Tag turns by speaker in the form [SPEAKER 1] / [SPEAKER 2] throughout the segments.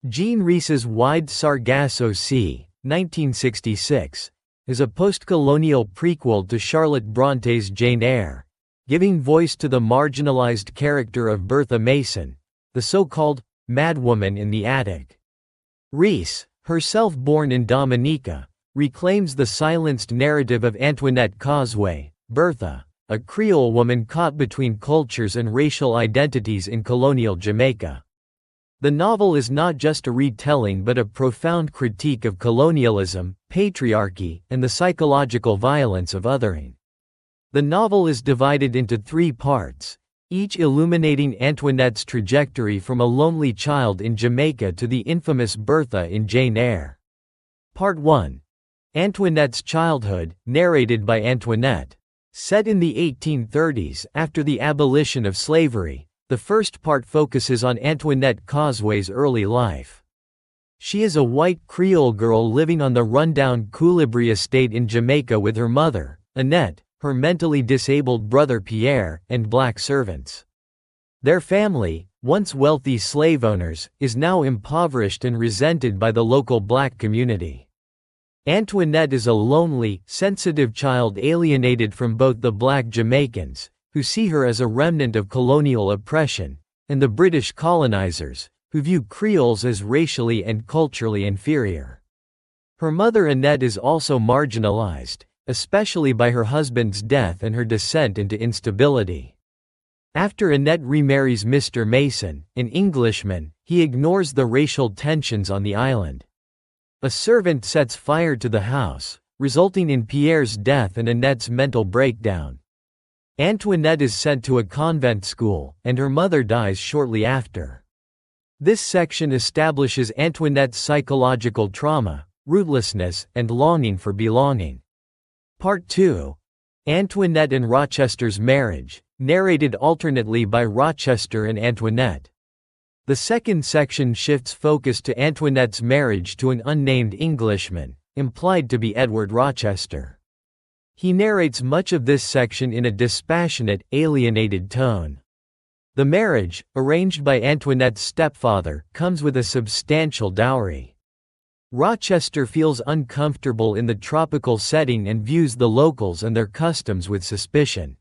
[SPEAKER 1] Jean Rhys's Wide Sargasso Sea, 1966, is a post-colonial prequel to Charlotte Bronte's Jane Eyre, giving voice to the marginalized character of Bertha Mason, the so-called madwoman in the attic. Rhys, herself born in Dominica, reclaims the silenced narrative of Antoinette Causeway, Bertha, a Creole woman caught between cultures and racial identities in colonial Jamaica. The novel is not just a retelling but a profound critique of colonialism, patriarchy, and the psychological violence of othering. The novel is divided into 3 parts, each illuminating Antoinette's trajectory from a lonely child in Jamaica to the infamous Bertha in Jane Eyre. Part 1. Antoinette's childhood, narrated by Antoinette. Set in the 1830s after the abolition of slavery, the first part focuses on Antoinette Causeway's early life. She is a white Creole girl living on the rundown Coulibaly estate in Jamaica with her mother, Annette, her mentally disabled brother Pierre, and black servants. Their family, once wealthy slave owners, is now impoverished and resented by the local black community. Antoinette is a lonely, sensitive child alienated from both the black Jamaicans, who see her as a remnant of colonial oppression, and the British colonizers, who view Creoles as racially and culturally inferior. Her mother Annette is also marginalized, especially by her husband's death and her descent into instability. After Annette remarries Mr. Mason, an Englishman, he ignores the racial tensions on the island. A servant sets fire to the house, resulting in Pierre's death and Annette's mental breakdown. Antoinette is sent to a convent school, and her mother dies shortly after. This section establishes Antoinette's psychological trauma, rootlessness, and longing for belonging. Part 2. Antoinette and Rochester's marriage, narrated alternately by Rochester and Antoinette. The second section shifts focus to Antoinette's marriage to an unnamed Englishman, implied to be Edward Rochester. He narrates much of this section in a dispassionate, alienated tone. The marriage, arranged by Antoinette's stepfather, comes with a substantial dowry. Rochester feels uncomfortable in the tropical setting and views the locals and their customs with suspicion.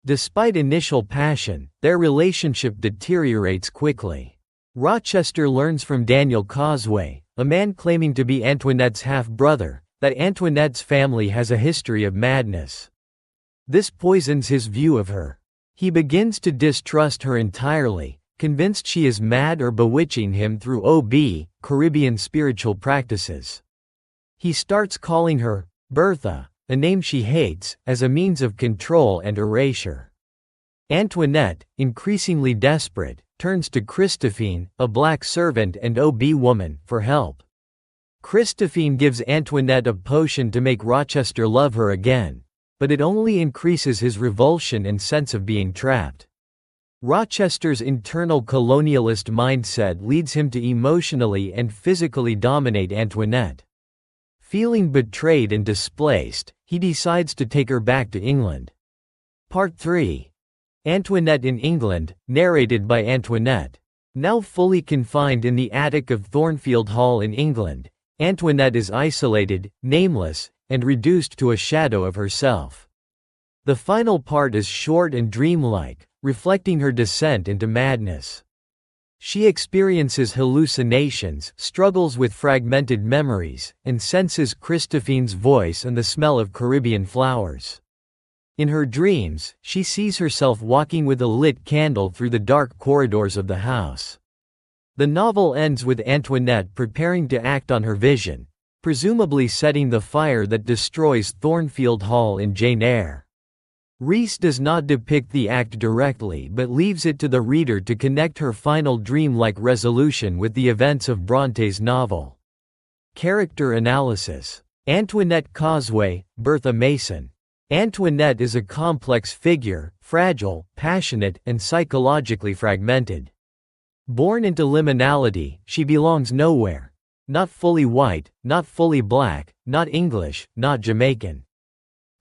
[SPEAKER 1] Despite initial passion, their relationship deteriorates quickly. Rochester learns from Daniel Causeway, a man claiming to be Antoinette's half-brother, that Antoinette's family has a history of madness. This poisons his view of her. He begins to distrust her entirely, convinced she is mad or bewitching him through Caribbean spiritual practices. He starts calling her Bertha, a name she hates, as a means of control and erasure. Antoinette, increasingly desperate, turns to Christophine, a black servant and woman, for help. Christophine gives Antoinette a potion to make Rochester love her again, but it only increases his revulsion and sense of being trapped. Rochester's internal colonialist mindset leads him to emotionally and physically dominate Antoinette. Feeling betrayed and displaced, he decides to take her back to England. Part 3. Antoinette in England, narrated by Antoinette. Now fully confined in the attic of Thornfield Hall in England, Antoinette is isolated, nameless, and reduced to a shadow of herself. The final part is short and dreamlike, reflecting her descent into madness. She experiences hallucinations, struggles with fragmented memories, and senses Christophine's voice and the smell of Caribbean flowers. In her dreams, she sees herself walking with a lit candle through the dark corridors of the house. The novel ends with Antoinette preparing to act on her vision, presumably setting the fire that destroys Thornfield Hall in Jane Eyre. Rhys does not depict the act directly but leaves it to the reader to connect her final dream-like resolution with the events of Bronte's novel. Character analysis. Antoinette Causeway, Bertha Mason. Antoinette is a complex figure, fragile, passionate, and psychologically fragmented. Born into liminality, she belongs nowhere. Not fully white, not fully black, not English, not Jamaican.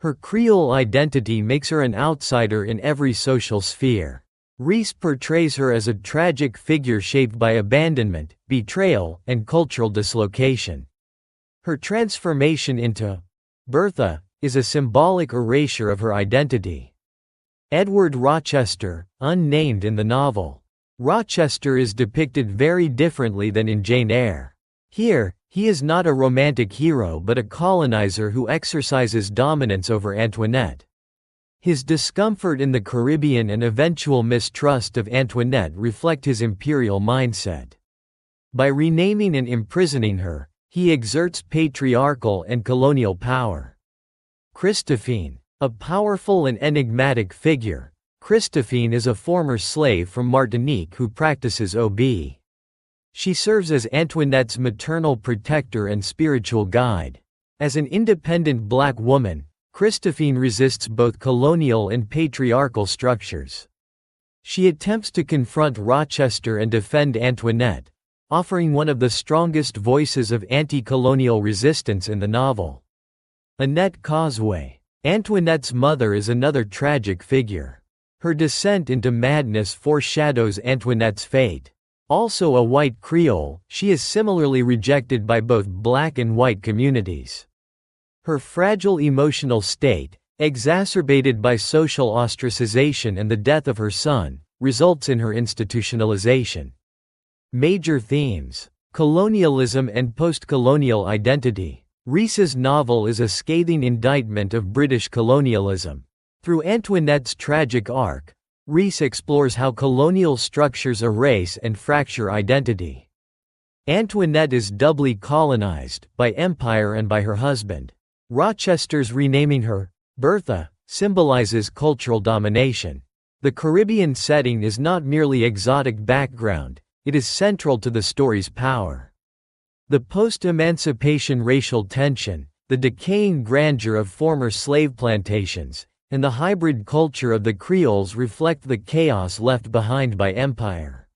[SPEAKER 1] Her Creole identity makes her an outsider in every social sphere. Rhys portrays her as a tragic figure shaped by abandonment, betrayal, and cultural dislocation. Her transformation into Bertha is a symbolic erasure of her identity. Edward Rochester, unnamed in the novel. Rochester is depicted very differently than in Jane Eyre. Here, he is not a romantic hero but a colonizer who exercises dominance over Antoinette. His discomfort in the Caribbean and eventual mistrust of Antoinette reflect his imperial mindset. By renaming and imprisoning her, he exerts patriarchal and colonial power. Christophine, a powerful and enigmatic figure, Christophine is a former slave from Martinique who practices OB. She serves as Antoinette's maternal protector and spiritual guide. As an independent black woman, Christophine resists both colonial and patriarchal structures. She attempts to confront Rochester and defend Antoinette, offering one of the strongest voices of anti-colonial resistance in the novel. Annette Causeway, Antoinette's mother, is another tragic figure. Her descent into madness foreshadows Antoinette's fate. Also a white Creole, she is similarly rejected by both black and white communities. Her fragile emotional state, exacerbated by social ostracization and the death of her son, results in her institutionalization. Major themes: colonialism and post-colonial identity. Rhys's novel is a scathing indictment of British colonialism. Through Antoinette's tragic arc, Rhys explores how colonial structures erase and fracture identity. Antoinette is doubly colonized, by empire and by her husband. Rochester's renaming her Bertha symbolizes cultural domination. The Caribbean setting is not merely exotic background, it is central to the story's power. The post-emancipation racial tension, the decaying grandeur of former slave plantations, and the hybrid culture of the Creoles reflect the chaos left behind by empire.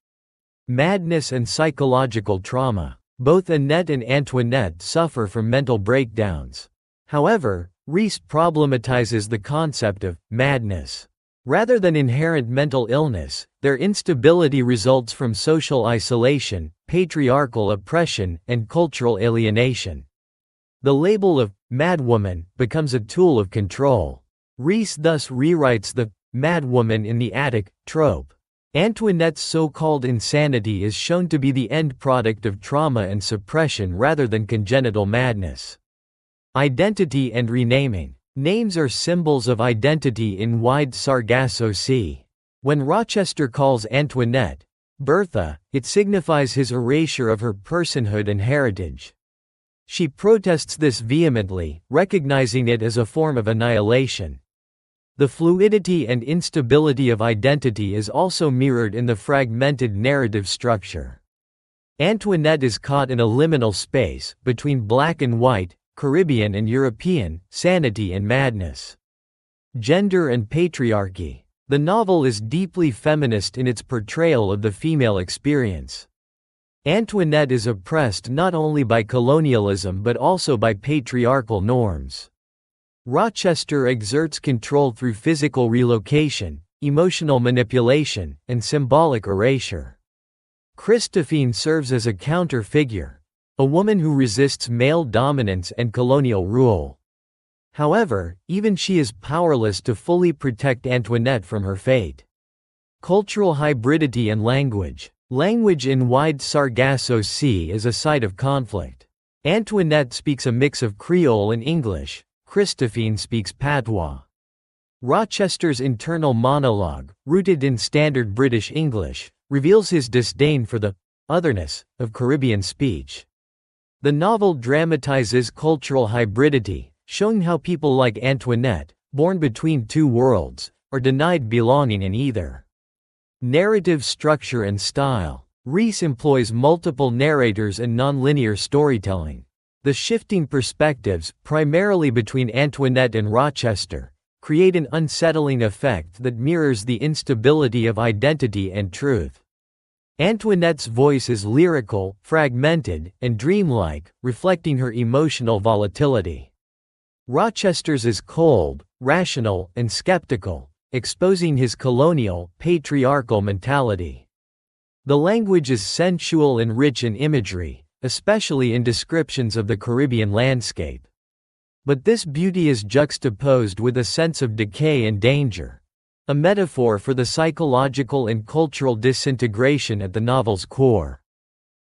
[SPEAKER 1] Madness and psychological trauma. Both Annette and Antoinette suffer from mental breakdowns. However, Rhys problematizes the concept of madness. Rather than inherent mental illness, their instability results from social isolation, patriarchal oppression, and cultural alienation. The label of madwoman becomes a tool of control. Rhys thus rewrites the madwoman in the attic trope. Antoinette's so-called insanity is shown to be the end product of trauma and suppression rather than congenital madness. Identity and renaming. Names are symbols of identity in wide Sargasso Sea. When Rochester calls Antoinette Bertha, it signifies his erasure of her personhood and heritage. She protests this vehemently, recognizing it as a form of annihilation. The fluidity and instability of identity is also mirrored in the fragmented narrative structure. Antoinette is caught in a liminal space, between black and white, Caribbean and European, sanity and madness. Gender and patriarchy. The novel is deeply feminist in its portrayal of the female experience. Antoinette is oppressed not only by colonialism but also by patriarchal norms. Rochester exerts control through physical relocation, emotional manipulation, and symbolic erasure. Christophine serves as a counter-figure, a woman who resists male dominance and colonial rule. However, even she is powerless to fully protect Antoinette from her fate. Cultural hybridity and language. Language in wide Sargasso Sea is a site of conflict. Antoinette speaks a mix of Creole and English, Christophine speaks patois. Rochester's internal monologue, rooted in standard British English, reveals his disdain for the otherness of Caribbean speech. The novel dramatizes cultural hybridity, showing how people like Antoinette, born between two worlds, are denied belonging in either. Narrative structure and style. Rhys employs multiple narrators and nonlinear storytelling. The shifting perspectives, primarily between Antoinette and Rochester, create an unsettling effect that mirrors the instability of identity and truth. Antoinette's voice is lyrical, fragmented, and dreamlike, reflecting her emotional volatility. Rochester's is cold, rational, and skeptical, exposing his colonial, patriarchal mentality. The language is sensual and rich in imagery, especially in descriptions of the Caribbean landscape. But this beauty is juxtaposed with a sense of decay and danger, a metaphor for the psychological and cultural disintegration at the novel's core.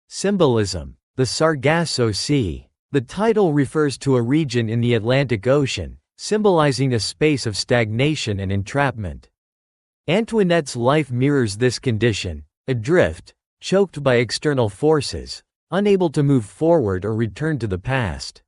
[SPEAKER 1] Symbolism. The Sargasso Sea. The title refers to a region in the Atlantic Ocean, symbolizing a space of stagnation and entrapment. Antoinette's life mirrors this condition, adrift, choked by external forces, unable to move forward or return to the past.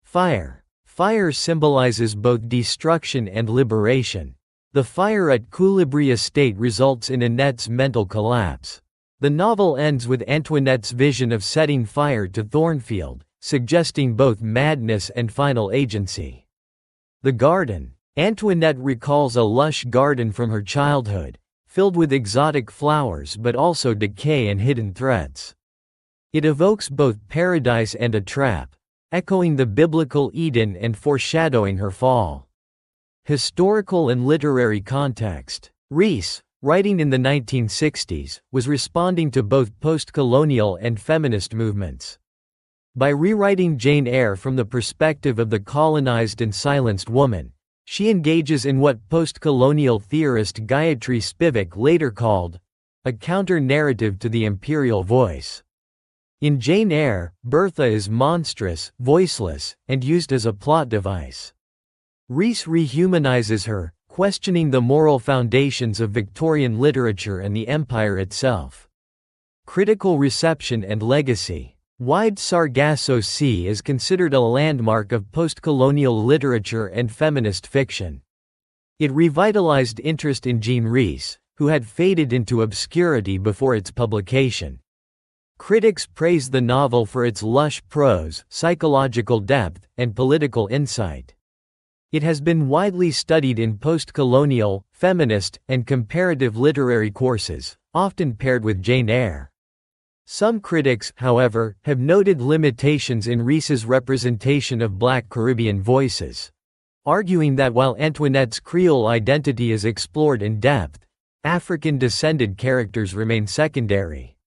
[SPEAKER 1] Fire. Fire symbolizes both destruction and liberation. The fire at Coulibaly Estate results in Annette's mental collapse. The novel ends with Antoinette's vision of setting fire to Thornfield, suggesting both madness and final agency. The garden. Antoinette recalls a lush garden from her childhood, filled with exotic flowers but also decay and hidden threats. It evokes both paradise and a trap, echoing the biblical Eden and foreshadowing her fall. Historical and literary context. Rhys, writing in the 1960s, was responding to both post-colonial and feminist movements. By rewriting Jane Eyre from the perspective of the colonized and silenced woman, she engages in what post-colonial theorist Gayatri Spivak later called a counter-narrative to the imperial voice. In Jane Eyre, Bertha is monstrous, voiceless, and used as a plot device. Rhys rehumanizes her, questioning the moral foundations of Victorian literature and the empire itself. Critical reception and legacy. Wide Sargasso Sea is considered a landmark of post-colonial literature and feminist fiction. It revitalized interest in Jean Rhys, who had faded into obscurity before its publication. Critics praised the novel for its lush prose, psychological depth, and political insight. It has been widely studied in post-colonial, feminist, and comparative literary courses, often paired with Jane Eyre. Some critics, however, have noted limitations in Rhys's representation of Black Caribbean voices, arguing that while Antoinette's Creole identity is explored in depth, African-descended characters remain secondary.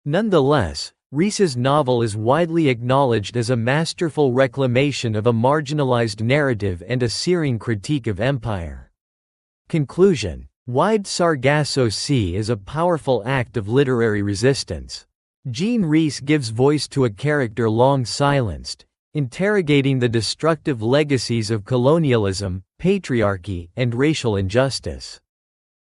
[SPEAKER 1] Nonetheless, Rhys's novel is widely acknowledged as a masterful reclamation of a marginalized narrative and a searing critique of empire. Conclusion. Wide Sargasso Sea is a powerful act of literary resistance. Jean Rhys gives voice to a character long silenced, interrogating the destructive legacies of colonialism, patriarchy, and racial injustice.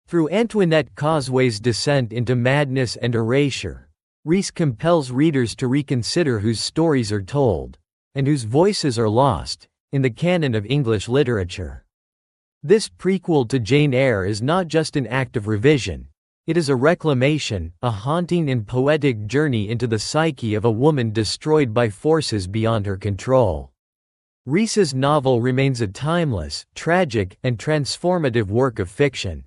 [SPEAKER 1] Through Antoinette Causeway's descent into madness and erasure, Rhys compels readers to reconsider whose stories are told, and whose voices are lost, in the canon of English literature. This prequel to Jane Eyre is not just an act of revision, it is a reclamation, a haunting and poetic journey into the psyche of a woman destroyed by forces beyond her control. Rhys's novel remains a timeless, tragic, and transformative work of fiction.